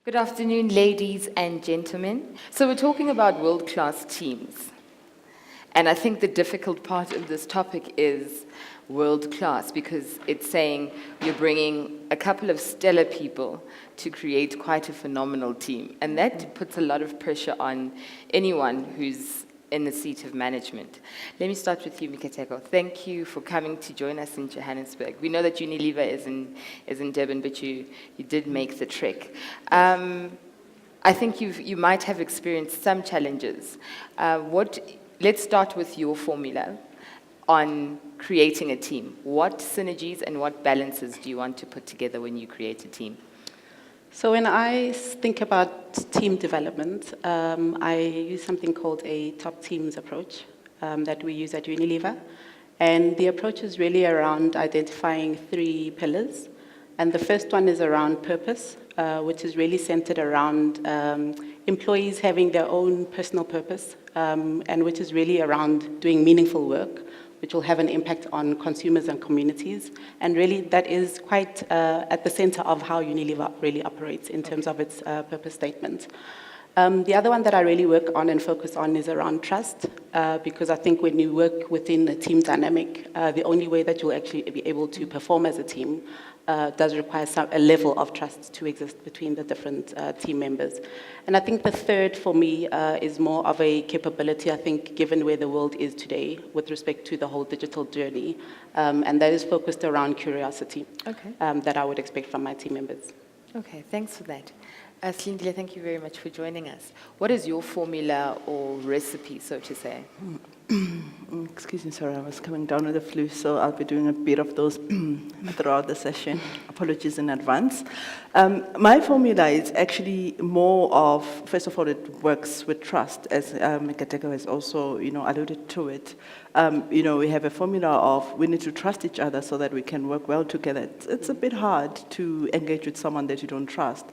Good afternoon, ladies and gentlemen. So we're talking about world-class teams. And I think the difficult part of this topic is world-class because it's saying you're bringing a couple of stellar people to create quite a phenomenal team. And that puts a lot of pressure on anyone who's in the seat of management. Let me start with you, Mikateko. Thank you for coming to join us in Johannesburg. We know that Unilever is in Durban, but you did make the trek. I think you might have experienced some challenges. Let's start with your formula on creating a team. What synergies and what balances do you want to put together when you create a team? So when I think about team development, I use something called a top teams approach that we use at Unilever. And the approach is really around identifying 3 pillars. And the first one is around purpose, which is really centered around employees having their own personal purpose, and which is really around doing meaningful work, which will have an impact on consumers and communities. And really, that is quite at the center of how Unilever really operates in terms of its purpose statement. The other one that I really work on and focus on is around trust, because I think when you work within a team dynamic, the only way that you'll actually be able to perform as a team does require a level of trust to exist between the different team members. And I think the third for me is more of a capability, I think, given where the world is today with respect to the whole digital journey, and that is focused around curiosity, that I would expect from my team members. Okay, thanks for that. Silindile, thank you very much for joining us. What is your formula or recipe, so to say? Excuse me, sorry, I was coming down with the flu, so I'll be doing a bit of those throughout the session. Apologies in advance. My formula is actually more of, first of all, it works with trust, as Mikateko has also, alluded to it. We have a formula of we need to trust each other so that we can work well together. It's a bit hard to engage with someone that you don't trust.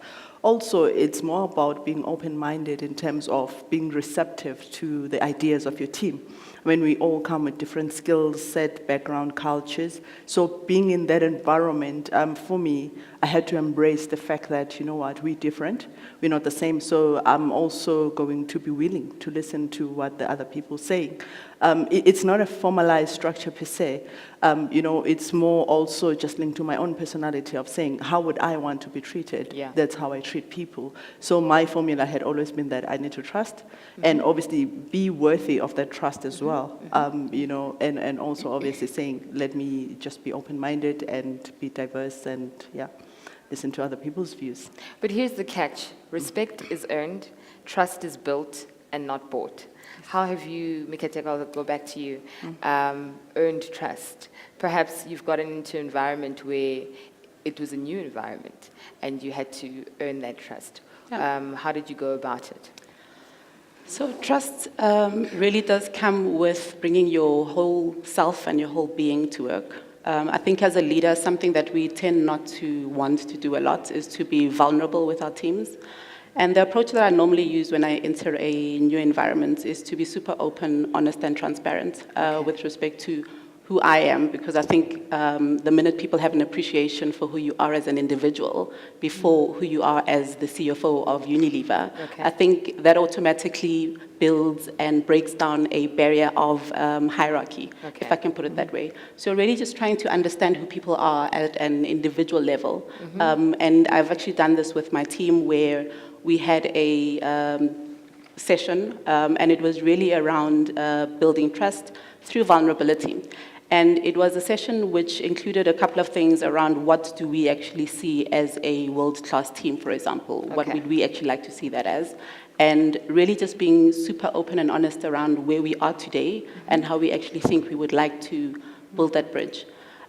Also, it's more about being open-minded in terms of being receptive to the ideas of your team. When we all come with different skills, set, background, cultures. So being in that environment, for me, I had to embrace the fact that, you know what, we're different, we're not the same. So I'm also going to be willing to listen to what the other people say. It's not a formalized structure per se. It's more also just linked to my own personality of saying, how would I want to be treated? Yeah. That's how I treat people. So my formula had always been that I need to trust and obviously be worthy of that trust as well. And also obviously saying, let me just be open-minded and be diverse and, listen to other people's views. But here's the catch. Respect is earned, trust is built and not bought. How have you, Mikateko, I'll go back to you, earned trust? Perhaps you've gotten into an environment where it was a new environment and you had to earn that trust. Yeah. How did you go about it? So trust really does come with bringing your whole self and your whole being to work. I think as a leader, something that we tend not to want to do a lot is to be vulnerable with our teams. And the approach that I normally use when I enter a new environment is to be super open, honest, and transparent with respect to who I am, because I think the minute people have an appreciation for who you are as an individual before who you are as the CFO of Unilever, I think that automatically builds and breaks down a barrier of hierarchy, if I can put it that way. So really just trying to understand who people are at an individual level. And I've actually done this with my team where we had a session, and it was really around building trust through vulnerability. And it was a session which included a couple of things around what do we actually see as a world-class team, for example. What would we actually like to see that as? And really just being super open and honest around where we are today and how we actually think we would like to build that bridge.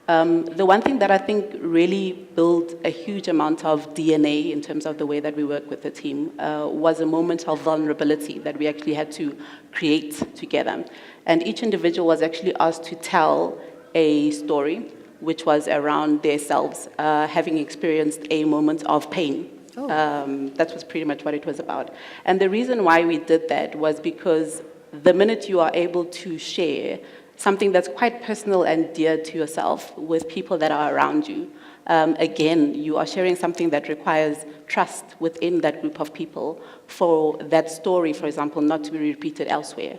The one thing that I think really built a huge amount of DNA in terms of the way that we work with the team was a moment of vulnerability that we actually had to create together. And each individual was actually asked to tell a story which was around themselves having experienced a moment of pain. That was pretty much what it was about. And the reason why we did that was because the minute you are able to share something that's quite personal and dear to yourself with people that are around you, again, you are sharing something that requires trust within that group of people for that story, for example, not to be repeated elsewhere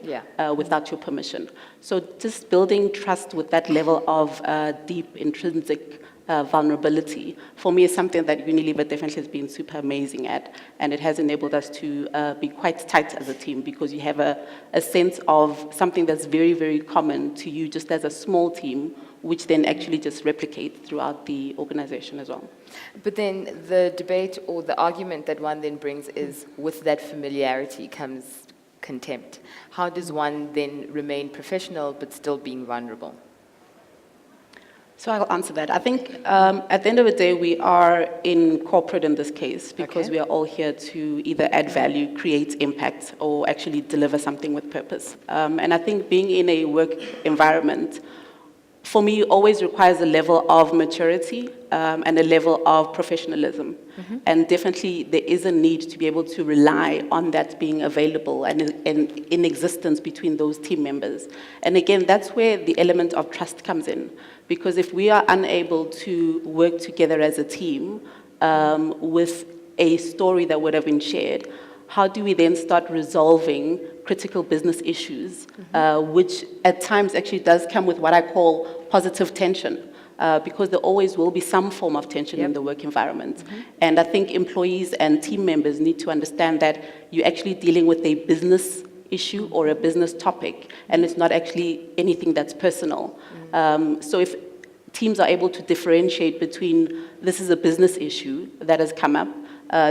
without your permission. So just building trust with that level of deep intrinsic vulnerability, for me, is something that Unilever definitely has been super amazing at, and it has enabled us to be quite tight as a team, because you have a sense of something that's very, very common to you just as a small team, which then actually just replicates throughout the organization as well. But then the debate or the argument that one then brings is, with that familiarity comes contempt. How does one then remain professional but still being vulnerable? So I'll answer that. I think at the end of the day, we are in corporate in this case, because we are all here to either add value, create impact, or actually deliver something with purpose. And I think being in a work environment, for me, always requires a level of maturity and a level of professionalism. And definitely there is a need to be able to rely on that being available and in existence between those team members. And again, that's where the element of trust comes in. Because if we are unable to work together as a team with a story that would have been shared, how do we then start resolving critical business issues, which at times actually does come with what I call positive tension, because there always will be some form of tension in the work environment. And I think employees and team members need to understand that you're actually dealing with a business issue or a business topic, and it's not actually anything that's personal. So if teams are able to differentiate between this is a business issue that has come up,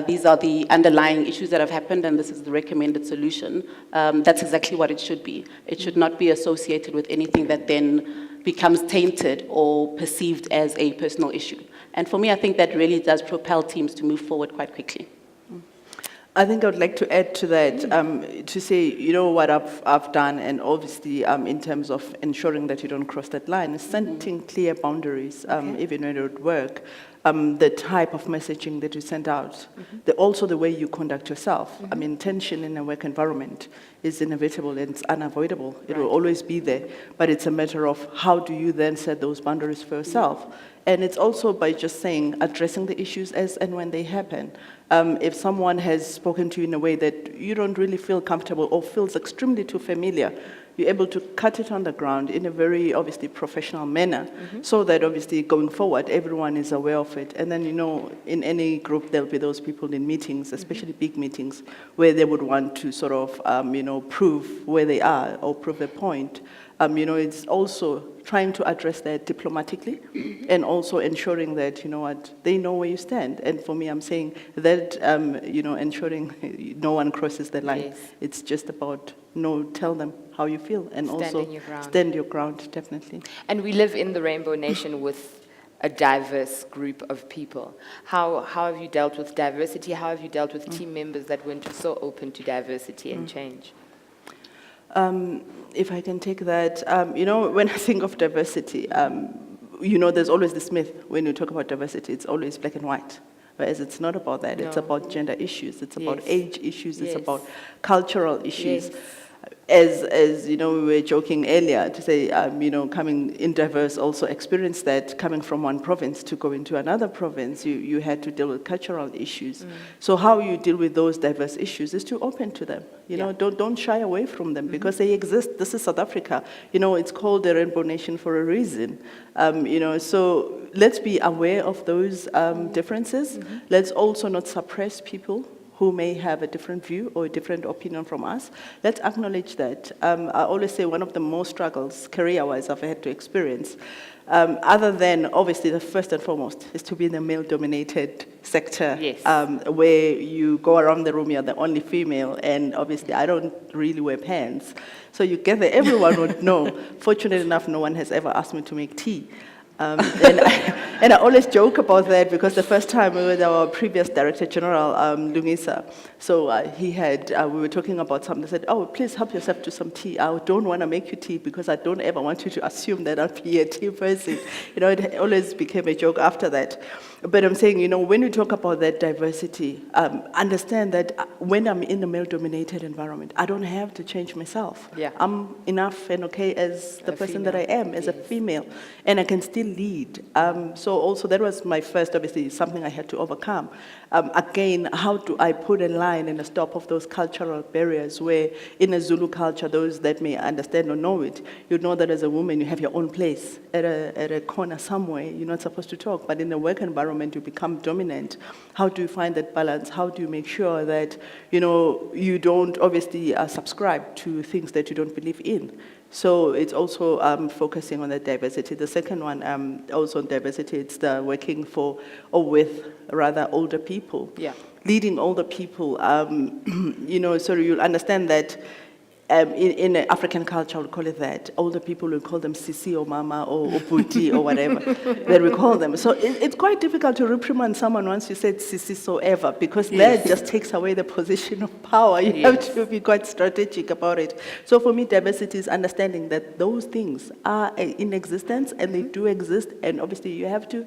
these are the underlying issues that have happened, and this is the recommended solution, that's exactly what it should be. It should not be associated with anything that then becomes tainted or perceived as a personal issue. And for me, I think that really does propel teams to move forward quite quickly. I think I would like to add to that, to say, you know, what I've done, and obviously in terms of ensuring that you don't cross that line, is setting clear boundaries, even when it would work. The type of messaging that you send out, also the way you conduct yourself. I mean, tension in a work environment is inevitable and it's unavoidable. It will always be there, but it's a matter of how do you then set those boundaries for yourself. And it's also by just saying, addressing the issues as and when they happen. If someone has spoken to you in a way that you don't really feel comfortable or feels extremely too familiar, you're able to cut it on the ground in a very obviously professional manner, so that obviously going forward, everyone is aware of it. And then, you know, in any group, there'll be those people in meetings, especially big meetings, where they would want to sort of, you know, prove where they are or prove a point. You know, it's also trying to address that diplomatically and also ensuring that, you know what, they know where you stand. And for me, I'm saying that, you know, ensuring no one crosses the line. Yes. It's just about, tell them how you feel and also your ground. stand your ground, definitely. And we live in the Rainbow Nation with a diverse group of people. How have you dealt with diversity? How have you dealt with team members that weren't so open to diversity and change? If I can take that, you know, when I think of diversity, you know, there's always this myth when you talk about diversity, it's always black and white. Whereas it's not about that. No. It's about gender issues. It's about age issues. It's about cultural issues. As you know, we were joking earlier to say, you know, coming in diverse also experienced that coming from one province to go into another province, you had to deal with cultural issues. So how you deal with those diverse issues is to open to them. You know, don't shy away from them because they exist. This is South Africa. You know, it's called the Rainbow Nation for a reason. You know, so let's be aware of those differences. Let's also not suppress people who may have a different view or a different opinion from us. Let's acknowledge that. I always say one of the most struggles, career-wise, I've had to experience, other than, obviously, the first and foremost, is to be in a male-dominated sector, where you go around the room, you're the only female, and obviously, I don't really wear pants. So you get there, everyone would know. Fortunate enough, no one has ever asked me to make tea. And I always joke about that because the first time we were with our previous Director General, Lungisa, so we were talking about something. They said, oh, please help yourself to some tea. I don't want to make you tea because I don't ever want you to assume that I'll be a tea person. You know, it always became a joke after that. But I'm saying, when we talk about that diversity, understand that when I'm in a male-dominated environment, I don't have to change myself. Yeah. I'm enough and okay as the A person that I female, am, as a yes. female, and I can still lead. So also that was my first, obviously, something I had to overcome. Again, how do I put a line and a stop of those cultural barriers where in a Zulu culture, those that may understand or know it, you know that as a woman, you have your own place at a corner somewhere. You're not supposed to talk, but in the work environment, you become dominant. How do you find that balance? How do you make sure that, you don't obviously subscribe to things that you don't believe in? So it's also focusing on that diversity. The second one, also on diversity, it's the working for or with rather older people. Yeah. Leading older people, so you'll understand that in African culture, we'll call it that. Older people will call them sisi or mama or puti or whatever that we call them. So it's quite difficult to reprimand someone once you said sisi so ever, because that just takes away the position of power. You have to be quite strategic about it. So for me, diversity is understanding that those things are in existence and they do exist, and obviously you have to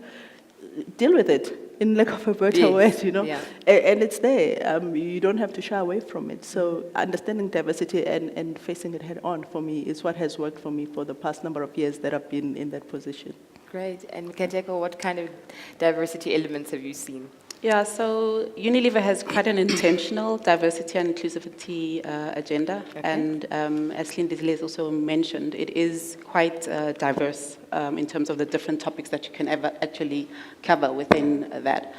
deal with it, in lack of a better word, Yeah. And it's there. You don't have to shy away from it. So understanding diversity and facing it head on, for me, is what has worked for me for the past number of years that I've been in that position. Great. And Mikateko, what kind of diversity elements have you seen? Yeah, so Unilever has quite an intentional diversity and inclusivity agenda. Okay. And as Silindile has also mentioned, it is quite diverse in terms of the different topics that you can ever actually cover within that.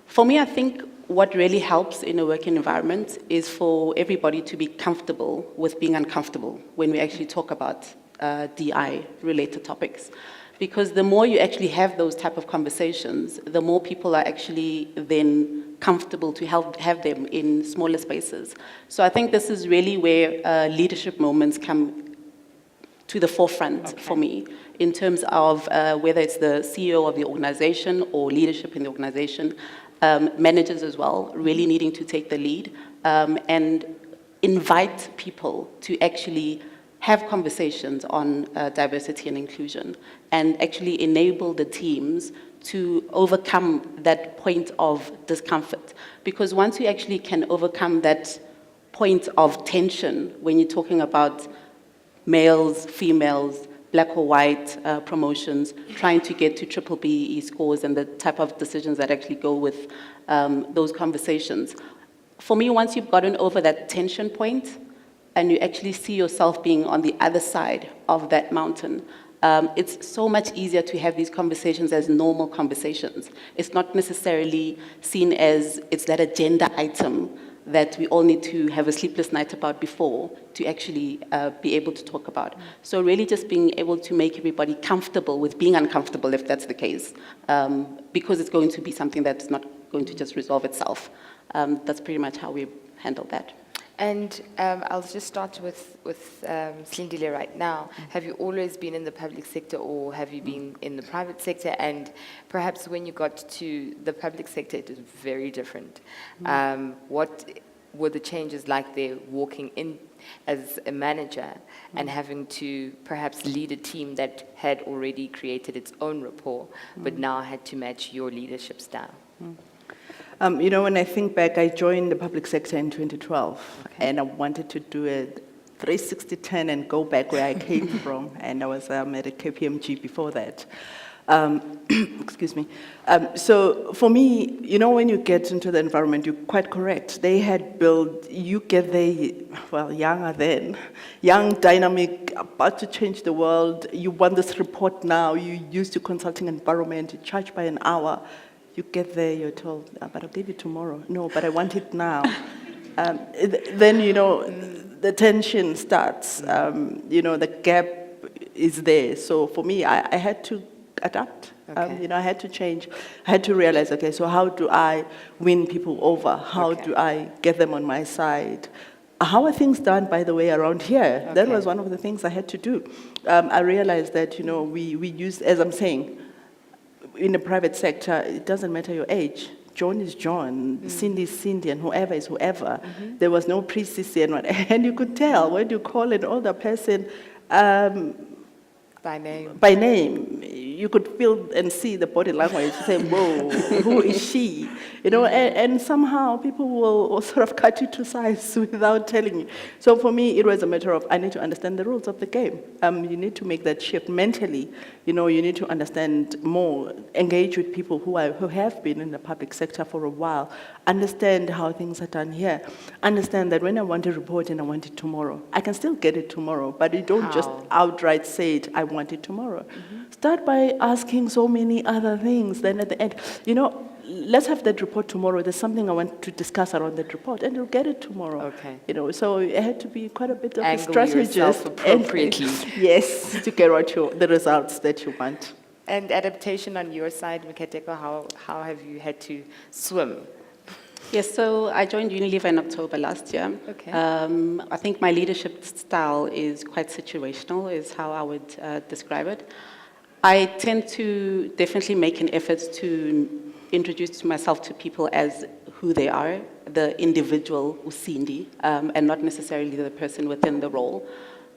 For me, I think what really helps in a working environment is for everybody to be comfortable with being uncomfortable when we actually talk about DI-related topics. Because the more you actually have those type of conversations, the more people are actually then comfortable to have them in smaller spaces. So I think this is really where leadership moments come to the forefront for me, in terms of whether it's the CEO of the organization or leadership in the organization, managers as well, really needing to take the lead and invite people to actually have conversations on diversity and inclusion, and actually enable the teams to overcome that point of discomfort. Because once you actually can overcome that point of tension, when you're talking about males, females, black or white promotions, trying to get to triple BEE scores and the type of decisions that actually go with those conversations. For me, once you've gotten over that tension point, and you actually see yourself being on the other side of that mountain, it's so much easier to have these conversations as normal conversations. It's not necessarily seen as it's that agenda item that we all need to have a sleepless night about before to actually be able to talk about. So really just being able to make everybody comfortable with being uncomfortable, if that's the case, because it's going to be something that's not going to just resolve itself. That's pretty much how we handle that. And I'll just start with Silindile right now. Have you always been in the public sector, or have you been in the private sector? And perhaps when you got to the public sector, it was very different. What were the changes like there, walking in as a manager and having to perhaps lead a team that had already created its own rapport, but now had to match your leadership style? When I think back, I joined the public sector in 2012, and I wanted to do a 360-10 and go back where I came from, and I was at a KPMG before that. Excuse me. So for me, when you get into the environment, you're quite correct. They had built, you get there, well, younger then, young, dynamic, about to change the world. You want this report now. You're used to consulting environment. You charge by an hour. You get there, you're told, but I'll give you tomorrow. No, but I want it now. Then, the tension starts. The gap is there. So for me, I had to adapt. I had to change. I had to realize, okay, so how do I win people over? How do I get them on my side? How are things done, by the way, around here? That was one of the things I had to do. I realized that, we use, as I'm saying, in the private sector, it doesn't matter your age. John is John, Cindy is Cindy, and whoever is whoever. There was no pre-CC and you could tell when you call an older person By name. By name. you could feel and see the body language, say, whoa, who is she? You know, and somehow people will sort of cut you to size without telling you. So for me, it was a matter of, I need to understand the rules of the game. You need to make that shift mentally. You know, you need to understand more, engage with people who have been in the public sector for a while, understand how things are done here, understand that when I want a report and I want it tomorrow, I can still get it tomorrow, but you don't just outright say it, I want it tomorrow. Start by asking so many other things, then at the end, you know, let's have that report tomorrow. There's something I want to discuss around that report, and you'll get it tomorrow. Okay. You know, so it had to be quite a bit of a Angle strategist. yourself appropriately. Yes, to get the results that you want. And adaptation on your side, Mikateko, how have you had to swim? Yes, so I joined Unilever in October last year. Okay. I think my leadership style is quite situational, is how I would describe it. I tend to definitely make an effort to introduce myself to people as who they are, the individual Usindi, and not necessarily the person within the role.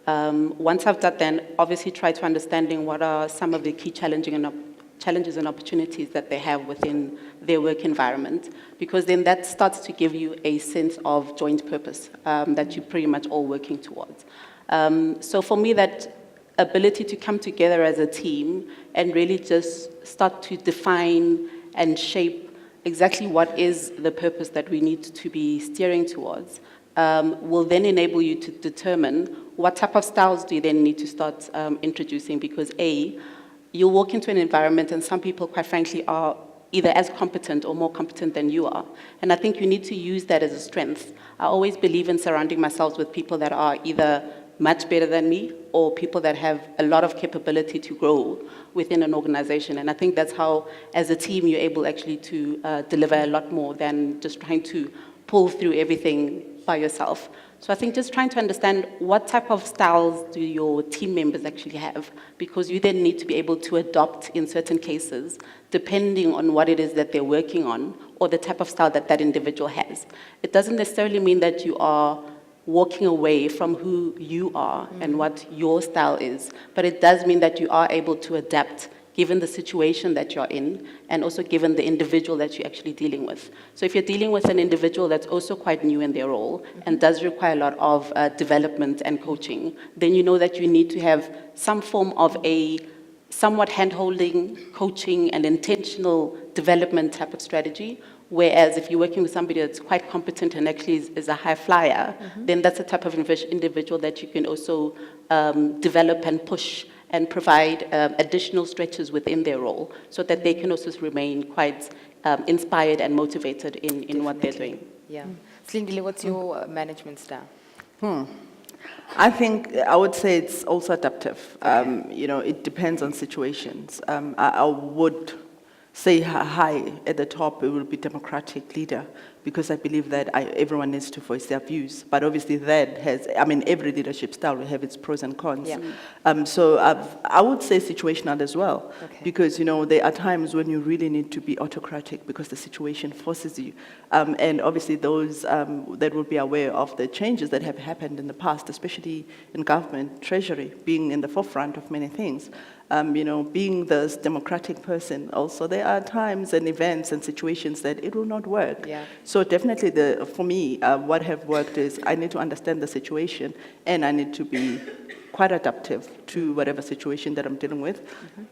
Once I've done that, obviously try to understanding what are some of the key challenges and opportunities that they have within their work environment, because then that starts to give you a sense of joint purpose that you're pretty much all working towards. So for me, that ability to come together as a team and really just start to define and shape exactly what is the purpose that we need to be steering towards will then enable you to determine what type of styles do you then need to start introducing, because you'll walk into an environment and some people, quite frankly, are either as competent or more competent than you are. And I think you need to use that as a strength. I always believe in surrounding myself with people that are either much better than me or people that have a lot of capability to grow within an organization. And I think that's how, as a team, you're able actually to deliver a lot more than just trying to pull through everything by yourself. So I think just trying to understand what type of styles do your team members actually have, because you then need to be able to adopt in certain cases, depending on what it is that they're working on or the type of style that that individual has. It doesn't necessarily mean that you are walking away from who you are and what your style is, but it does mean that you are able to adapt given the situation that you're in, and also given the individual that you're actually dealing with. So if you're dealing with an individual that's also quite new in their role and does require a lot of development and coaching, then you know that you need to have some form of a somewhat hand-holding, coaching, and intentional development type of strategy. Whereas if you're working with somebody that's quite competent and actually is a high flyer, then that's the type of individual that you can also develop and push and provide additional stretches within their role so that they can also remain quite inspired and motivated in what they're doing. Yeah. Silindile, what's your management style? I think I would say it's also adaptive. You know, it depends on situations. I would say high at the top, it will be democratic leader, because I believe that everyone needs to voice their views. But obviously that has, every leadership style will have its pros and cons. Yeah. So I would say situational as well, Okay. because, you know, there are times when you really need to be autocratic because the situation forces you. And obviously those that will be aware of the changes that have happened in the past, especially in government, treasury, being in the forefront of many things. You know, being this democratic person, also there are times and events and situations that it will not work. Yeah. So definitely, for me, what have worked is I need to understand the situation, and I need to be quite adaptive to whatever situation that I'm dealing with,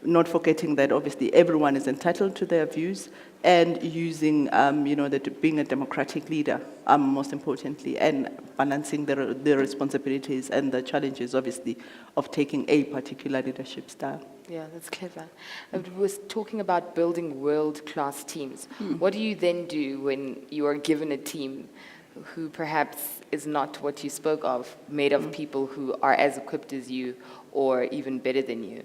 not forgetting that obviously everyone is entitled to their views, and using, you know, being a democratic leader, most importantly, and balancing the responsibilities and the challenges, obviously, of taking a particular leadership style. Yeah, that's clever. I was talking about building world-class teams. What do you then do when you are given a team who perhaps is not what you spoke of, made of people who are as equipped as you or even better than you?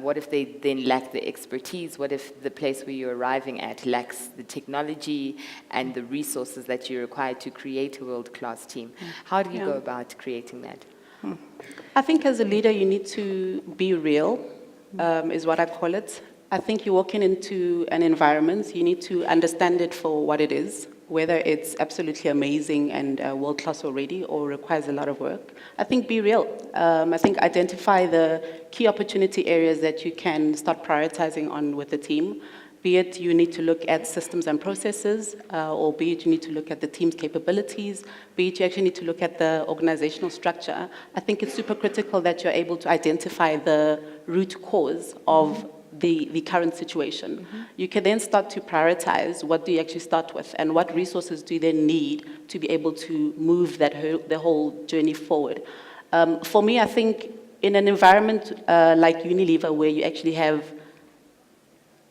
What if they then lack the expertise? What if the place where you're arriving at lacks the technology and the resources that you require to create a world-class team? How do you go about creating that? I think as a leader, you need to be real, is what I call it. I think you're walking into an environment, you need to understand it for what it is. whether it's absolutely amazing and world-class already or requires a lot of work, I think be real. I think identify the key opportunity areas that you can start prioritizing on with the team. Be it you need to look at systems and processes, or be it you need to look at the team's capabilities, be it you actually need to look at the organizational structure. I think it's super critical that you're able to identify the root cause of the current situation. You can then start to prioritize what do you actually start with and what resources do you then need to be able to move the whole journey forward. For me, I think in an environment like Unilever, where you actually have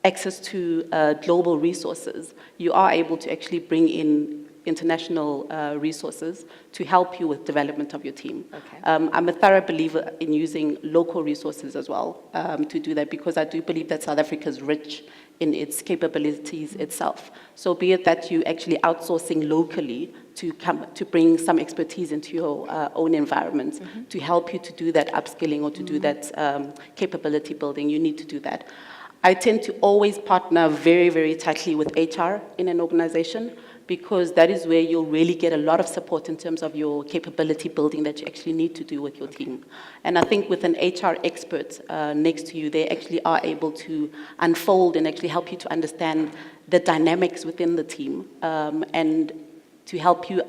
access to global resources, you are able to actually bring in international resources to help you with development of your team. Okay. I'm a thorough believer in using local resources as well to do that, because I do believe that South Africa is rich in its capabilities itself. So be it that you actually outsourcing locally to bring some expertise into your own environment to help you to do that upskilling or to do that capability building, you need to do that. I tend to always partner very, very tightly with HR in an organization, because that is where you'll really get a lot of support in terms of your capability building that you actually need to do with your team. And I think with an HR expert next to you, they actually are able to unfold and actually help you to understand the dynamics within the team, and to help you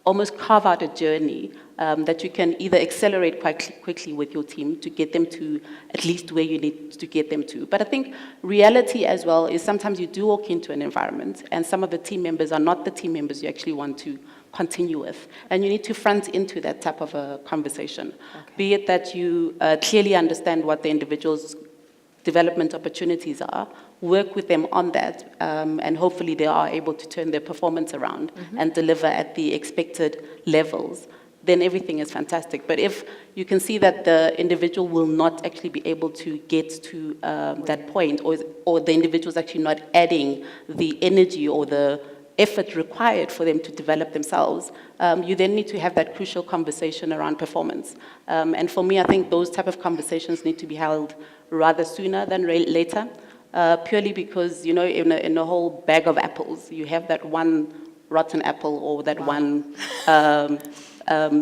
almost carve out a journey that you can either accelerate quite quickly with your team to get them to at least where you need to get them to. But I think reality as well is sometimes you do walk into an environment and some of the team members are not the team members you actually want to continue with. And you need to front into that type of a conversation. Okay. Be it that you clearly understand what the individual's development opportunities are, work with them on that, and hopefully they are able to turn their performance around and deliver at the expected levels. Then everything is fantastic. But if you can see that the individual will not actually be able to get to that point, or the individual is actually not adding the energy or the effort required for them to develop themselves, you then need to have that crucial conversation around performance. And for me, I think those type of conversations need to be held rather sooner than later, purely because, you know, in a whole bag of apples, you have that one rotten apple or that one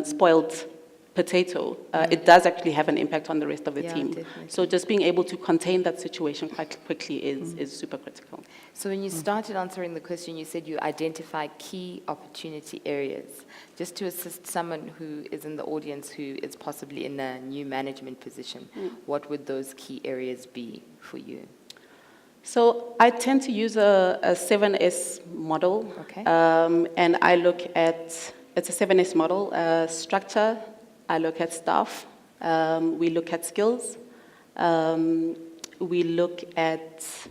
spoiled potato. It does actually have an impact on the rest of the team. Definitely. So just being able to contain that situation quite quickly is super critical. So when you started answering the question, you said you identify key opportunity areas. Just to assist someone who is in the audience who is possibly in a new management position, what would those key areas be for you? So I tend to use a 7S model. Okay. And I look at, it's a 7S model, structure, I look at staff, we look at skills, we look at,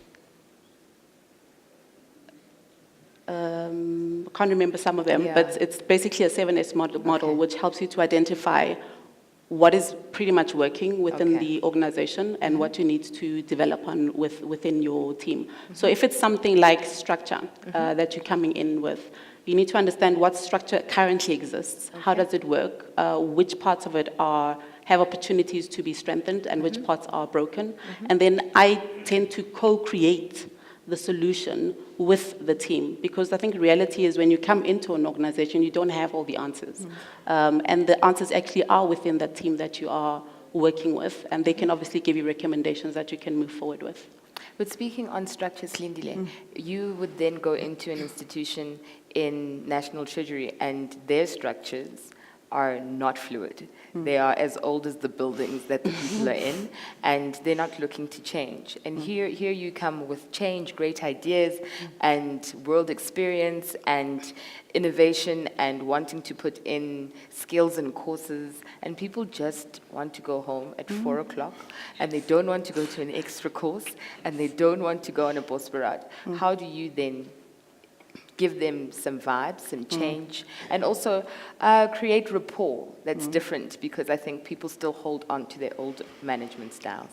I can't remember some of them, but it's basically a 7S model which helps you to identify what is pretty much working within the organization and what you need to develop on within your team. So if it's something like structure that you're coming in with, you need to understand what structure currently exists, how does it work, which parts of it have opportunities to be strengthened and which parts are broken. And then I tend to co-create the solution with the team, because I think reality is when you come into an organization, you don't have all the answers. And the answers actually are within that team that you are working with, and they can obviously give you recommendations that you can move forward with. But speaking on structure, Silindile, you would then go into an institution in National Treasury and their structures are not fluid. They are as old as the buildings that the people are in, and they're not looking to change. And here you come with change, great ideas, and world experience, and innovation, and wanting to put in skills and courses, and people just want to go home at 4 o'clock, and they don't want to go to an extra course, and they don't want to go on a bosberat. How do you then give them some vibes, some change, and also create rapport that's different, because I think people still hold on to their old management styles.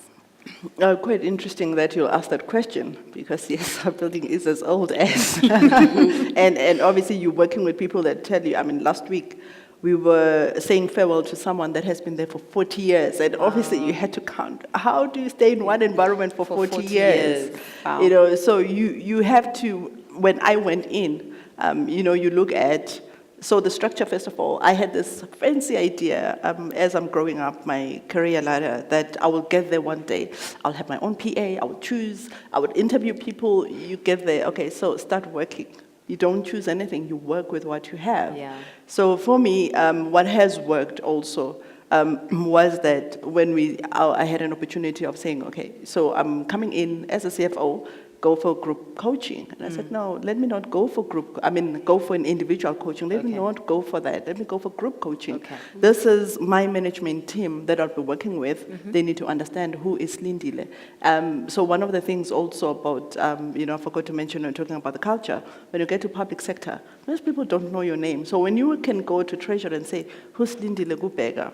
Quite interesting that you asked that question, because yes, our building is as old as, and obviously you're working with people that tell you, I mean, last week we were saying farewell to someone that has been there for 40 years, and obviously you had to count, how do you stay in one environment for 40 years? Wow. You know, so you have to, when I went in, You look at, so the structure, first of all, I had this fancy idea as I'm growing up my career ladder that I will get there one day. I'll have my own PA, I would choose, I would interview people, you get there, okay, so start working. You don't choose anything, you work with what you have. Yeah. So for me, what has worked also was that when I had an opportunity of saying, okay, so I'm coming in as a CFO, go for group coaching. And I said, no, let me not go for go for an individual coaching. Let me not go for that. Let me go for group coaching. Okay. This is my management team that I'll be working with. They need to understand who is Silindile. So one of the things also about, I forgot to mention when talking about the culture, when you get to public sector, most people don't know your name. So when you can go to Treasury and say, who's Silindile Kubheka?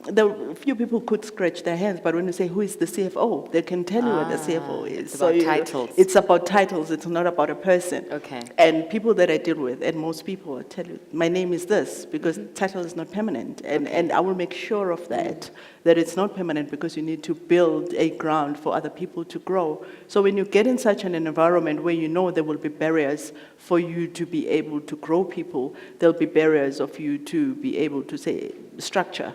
The few people could scratch their hands, but when you say, who is the CFO, they can tell you what the CFO is. It's about titles. It's about titles, it's not about a person. Okay. And people that I deal with, and most people will tell you, my name is this, because title is not permanent. And I will make sure of that it's not permanent, because you need to build a ground for other people to grow. So when you get in such an environment where you know there will be barriers for you to be able to grow people, there'll be barriers of you to be able to say, structure.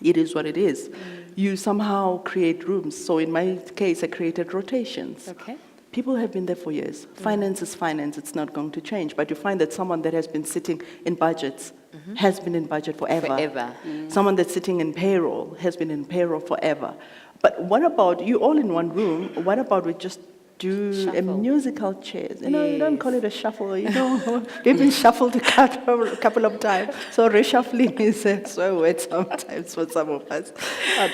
It is what it is. You somehow create rooms. So in my case, I created rotations. Okay. People have been there for years. Finance is finance. It's not going to change. But you find that someone that has been sitting in budgets has been in budget forever. Forever. Someone that's sitting in payroll has been in payroll forever. But what about you all in one room? What about we just do a Shuffle. musical chairs? You don't Yes. call it a shuffle. You've been shuffled a couple of times. So reshuffling is so weird sometimes for some of us.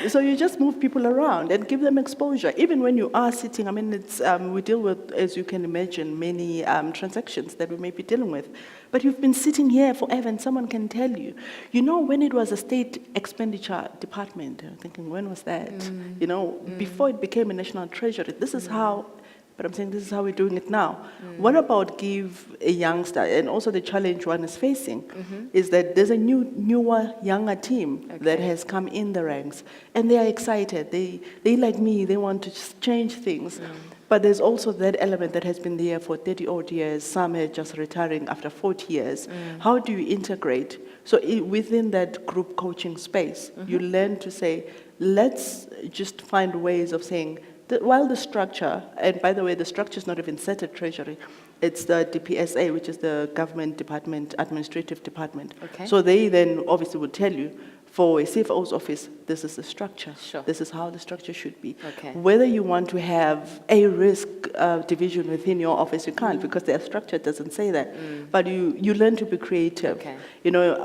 So you just move people around and give them exposure. Even when you are sitting, it's we deal with, as you can imagine, many transactions that we may be dealing with. But you've been sitting here forever, and someone can tell you. When it was a state expenditure department, I'm thinking, when was that? Before it became a National Treasury, this is how. But I'm saying this is how we're doing it now. What about give a youngster, and also the challenge one is facing, is that there's a newer, younger team that has come in the ranks, and they are excited. They like me, they want to just change things. But there's also that element that has been there for 30-odd years. Some are just retiring after 40 years. How do you integrate? So within that group coaching space, you learn to say, let's just find ways of saying, while the structure, and by the way, the structure is not even set at Treasury, it's the DPSA, which is the Government Department, Administrative Department. Okay. So they then obviously would tell you, for a CFO's office, this is the structure. Sure. This is how the structure should be. Okay. Whether you want to have a risk division within your office, you can't, because their structure doesn't say that. But you learn to be creative. Okay.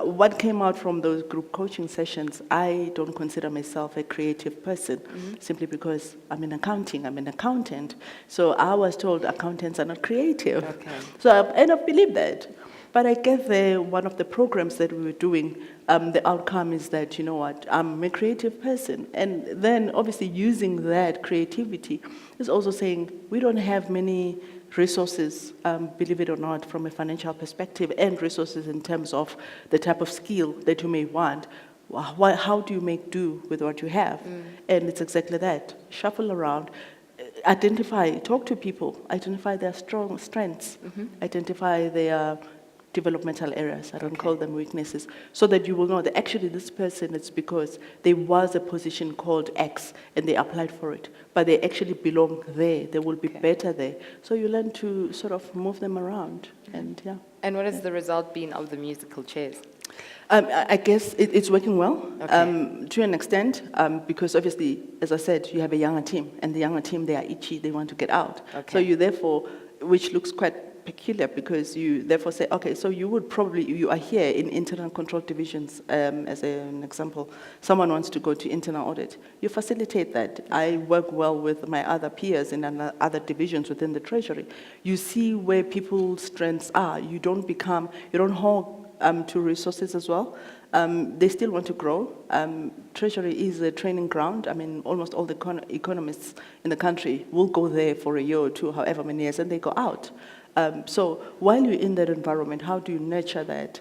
What came out from those group coaching sessions, I don't consider myself a creative person, simply because I'm in accounting, I'm an accountant. So I was told accountants are not creative. Okay. So I don't believe that. But I guess one of the programs that we were doing, the outcome is that, I'm a creative person. And then obviously using that creativity is also saying we don't have many resources, believe it or not, from a financial perspective, and resources in terms of the type of skill that you may want. How do you make do with what you have? And it's exactly that. Shuffle around. Talk to people, identify their strengths, identify their developmental areas, I don't call them weaknesses, so that you will know that actually this person, it's because there was a position called X and they applied for it, but they actually belong there, they will be better there. So you learn to sort of move them around, and yeah. And what has the result been of the musical chairs? I guess it's working well, Okay. to an extent, because obviously, as I said, you have a younger team, and the younger team, they are itchy, they want to get out. Okay. So you therefore, which looks quite peculiar, because you therefore say, okay, so you are here in internal control divisions, as an example. Someone wants to go to internal audit. You facilitate that. I work well with my other peers in other divisions within the Treasury. You see where people's strengths are. You don't hog to resources as well. They still want to grow. Treasury is a training ground. Almost all the economists in the country will go there for a year or two, however many years, and they go out. So while you're in that environment, how do you nurture that?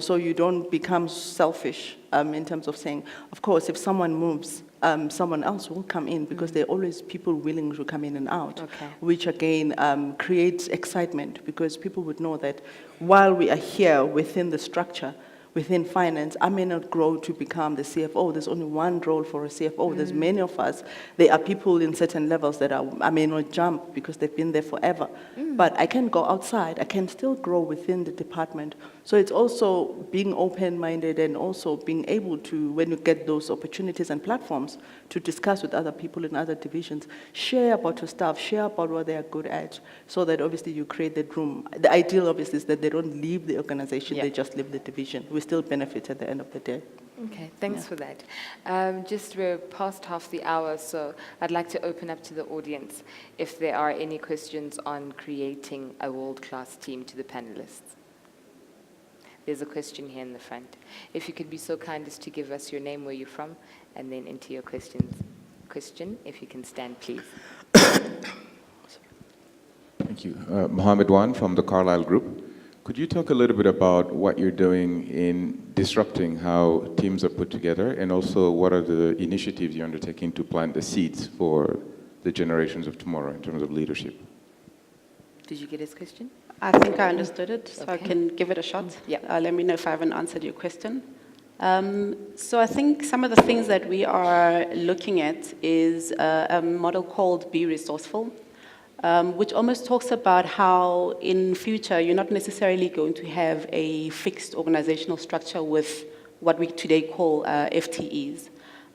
So you don't become selfish in terms of saying, of course, if someone moves, someone else will come in because there are always people willing to come in and out, Okay. which again creates excitement because people would know that while we are here within the structure, within finance, I may not grow to become the CFO. There's only one role for a CFO. There's many of us. There are people in certain levels that I may not jump because they've been there forever. But I can go outside. I can still grow within the department. So it's also being open-minded and also being able to, when you get those opportunities and platforms, to discuss with other people in other divisions, share about your staff, share about what they are good at, so that obviously you create that room. The ideal, obviously, is that they don't leave the organization, Yeah. they just leave the division. We still benefit at the end of the day. Okay, thanks for that. Just we're past half the hour, so I'd like to open up to the audience if there are any questions on creating a world-class team to the panelists. There's a question here in the front. If you could be so kind as to give us your name, where you're from, and then into your question, if you can stand, please. Thank you. Mohammed Wan from the Carlyle Group. Could you talk a little bit about what you're doing in disrupting how teams are put together, and also what are the initiatives you're undertaking to plant the seeds for the generations of tomorrow in terms of leadership? Did you get his question? I think I understood it, so I Okay. can give it a shot. Yep. Let me know if I haven't answered your question. So I think some of the things that we are looking at is a model called Be Resourceful, which almost talks about how in future you're not necessarily going to have a fixed organizational structure with what we today call FTEs.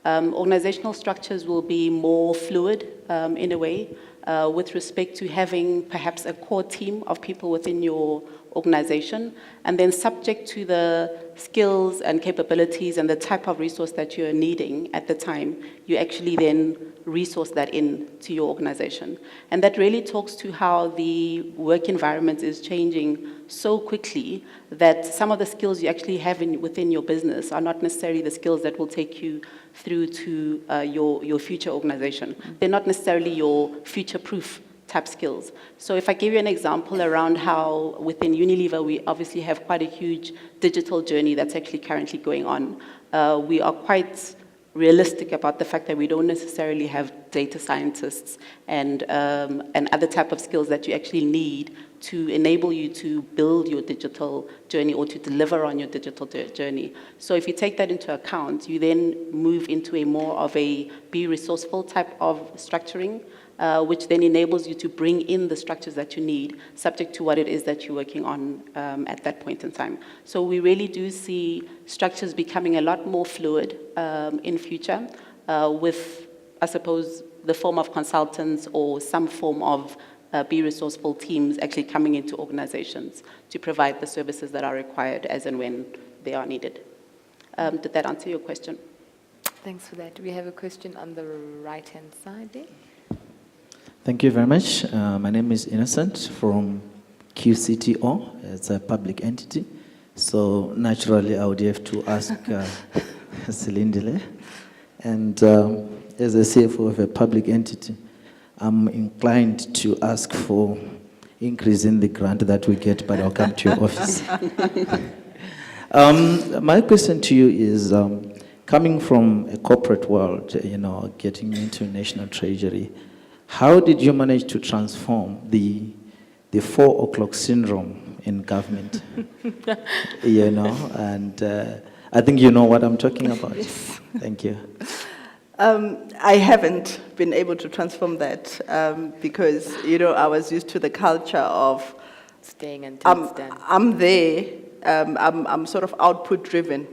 Organizational structures will be more fluid in a way with respect to having perhaps a core team of people within your organization, and then subject to the skills and capabilities and the type of resource that you're needing at the time, you actually then resource that in to your organization. And that really talks to how the work environment is changing so quickly that some of the skills you actually have within your business are not necessarily the skills that will take you through to your future organization. They're not necessarily your future-proof type skills. So if I give you an example around how within Unilever, we obviously have quite a huge digital journey that's actually currently going on. We are quite realistic about the fact that we don't necessarily have data scientists and other type of skills that you actually need to enable you to build your digital journey or to deliver on your digital journey. So if you take that into account, you then move into a more of a be resourceful type of structuring, which then enables you to bring in the structures that you need, subject to what it is that you're working on at that point in time. So we really do see structures becoming a lot more fluid in future with, I suppose, the form of consultants or some form of be resourceful teams actually coming into organizations to provide the services that are required as and when they are needed. Did that answer your question? Thanks for that. We have a question on the right-hand side there. Thank you very much. My name is Innocent from QCTO. It's a public entity. So naturally, I would have to ask Silindile. And as a CFO of a public entity, I'm inclined to ask for increase in the grant that we get, but I'll come to your office. My question to you is, coming from a corporate world, getting into National Treasury, how did you manage to transform the 4 o'clock syndrome in government? And I think you know what I'm talking about. Yes. Thank you. I haven't been able to transform that because, I was used to the culture of Staying until it's done. I'm there, I'm sort of output driven.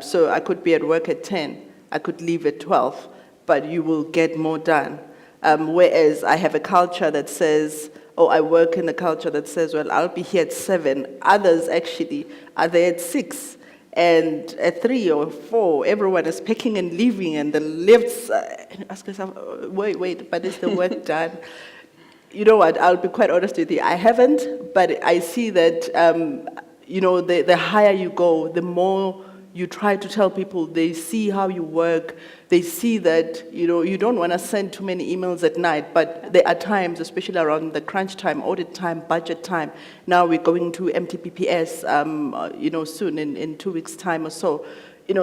So I could be at work at 10, I could leave at 12, but you will get more done. Whereas I have a culture that says, I work in a culture that says, well, I'll be here at 7. Others actually are there at 6. And at 3 or 4, everyone is packing and leaving, and the lifts, and you ask yourself, wait, but is the work done? You know what, I'll be quite honest with you, I haven't, but I see that, the higher you go, the more you try to tell people, they see how you work, they see that, you don't want to send too many emails at night, but there are times, especially around the crunch time, audit time, budget time. Now we're going to MTPPS, soon, in 2 weeks' time or so.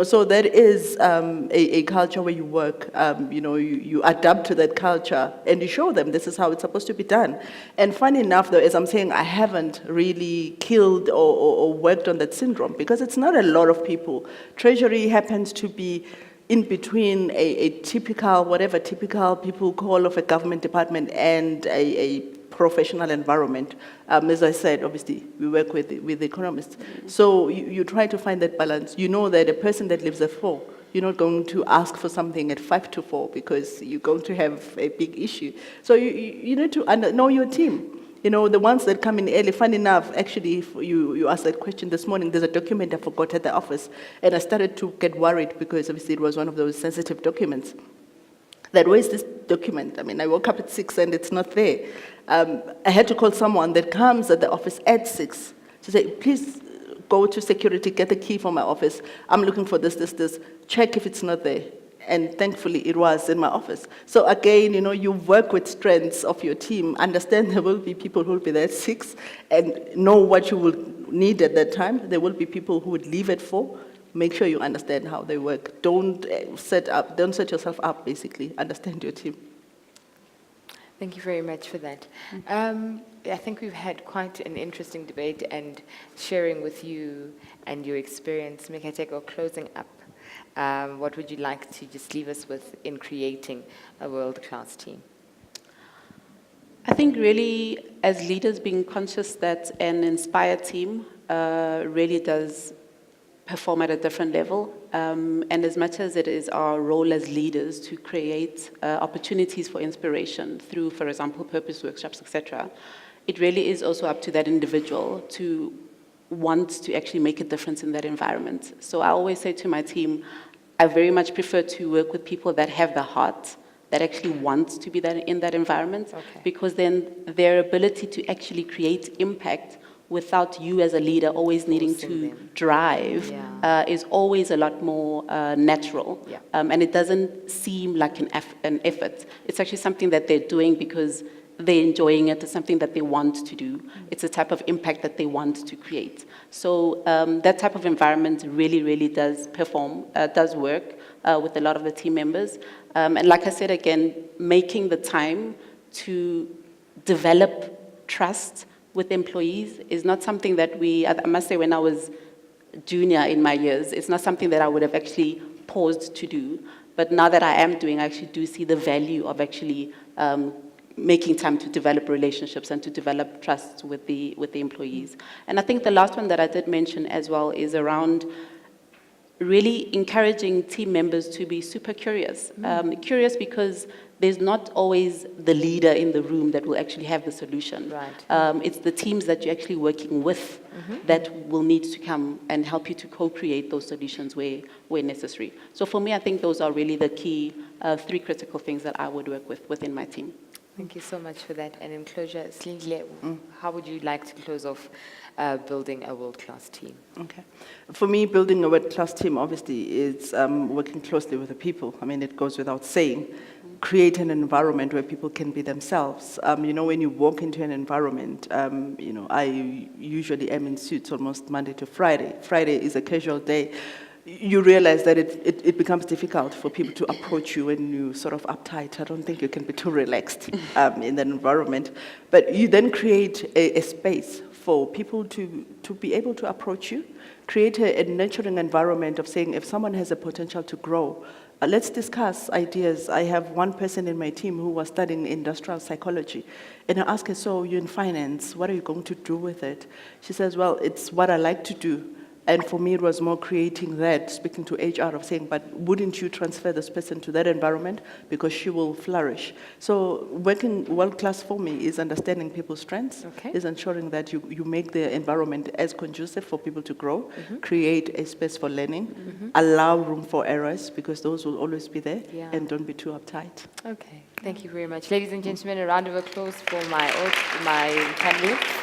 So there is a culture where you work, you adapt to that culture and you show them this is how it's supposed to be done. And funny enough, though, as I'm saying, I haven't really killed or worked on that syndrome because it's not a lot of people. Treasury happens to be in between a typical, whatever typical people call of a government department and a professional environment. As I said, obviously, we work with economists. So you try to find that balance. You know that a person that lives at 4, you're not going to ask for something at 5 to 4 because you're going to have a big issue. So you need to know your team. The ones that come in early, fun enough, actually, if you asked that question this morning, there's a document I forgot at the office, and I started to get worried because obviously it was one of those sensitive documents. Where's this document? I mean, I woke up at 6 and it's not there. I had to call someone that comes at the office at 6 to say, please go to security, get the key from my office. I'm looking for this, check if it's not there. And thankfully, it was in my office. So again, you work with strengths of your team. Understand there will be people who will be there at 6 and know what you will need at that time. There will be people who would leave at 4. Make sure you understand how they work. Don't set yourself up, basically. Understand your team. Thank you very much for that. I think we've had quite an interesting debate and sharing with you and your experience. Mikateko, closing up. What would you like to just leave us with in creating a world-class team? I think really, as leaders, being conscious that an inspired team really does perform at a different level. And as much as it is our role as leaders to create opportunities for inspiration through, for example, purpose workshops, etc., it really is also up to that individual to want to actually make a difference in that environment. So I always say to my team, I very much prefer to work with people that have the heart, that actually want to be in that environment, because then their ability to actually create impact without you as a leader always needing to drive is always a lot more natural. And it doesn't seem like an effort. It's actually something that they're doing because they're enjoying it. It's something that they want to do. It's a type of impact that they want to create. So that type of environment really, really does work with a lot of the team members. And like I said again, making the time to develop trust with employees is not something that I must say when I was junior in my years, it's not something that I would have actually paused to do. But now that I am doing, I actually do see the value of actually making time to develop relationships and to develop trust with the employees. And I think the last one that I did mention as well is around really encouraging team members to be super curious. Curious because there's not always the leader in the room that will actually have the solution. It's the teams that you're actually working with that will need to come and help you to co-create those solutions where necessary. So for me, I think those are really the key 3 critical things that I would work with within my team. Thank you so much for that. And in closure, Silindile, how would you like to close off building a world-class team? Okay. For me, building a world-class team, obviously, is working closely with the people. I mean, it goes without saying. Create an environment where people can be themselves. When you walk into an environment, I usually am in suits almost Monday to Friday. Friday is a casual day. You realize that it becomes difficult for people to approach you when you sort of uptight. I don't think you can be too relaxed in that environment. But you then create a space for people to be able to approach you, create a nurturing environment of saying if someone has a potential to grow, let's discuss ideas. I have one person in my team who was studying industrial psychology. And I asked her, so you're in finance, what are you going to do with it? She says, well, it's what I like to do. And for me, it was more creating that, speaking to HR of saying, but wouldn't you transfer this person to that environment because she will flourish? So working world-class for me is understanding people's strengths, is ensuring that you make the environment as conducive for people to grow, create a space for learning, allow room for errors because those will always be there, and don't be too uptight. Okay, thank you very much. Ladies and gentlemen, a round of applause for my panelists.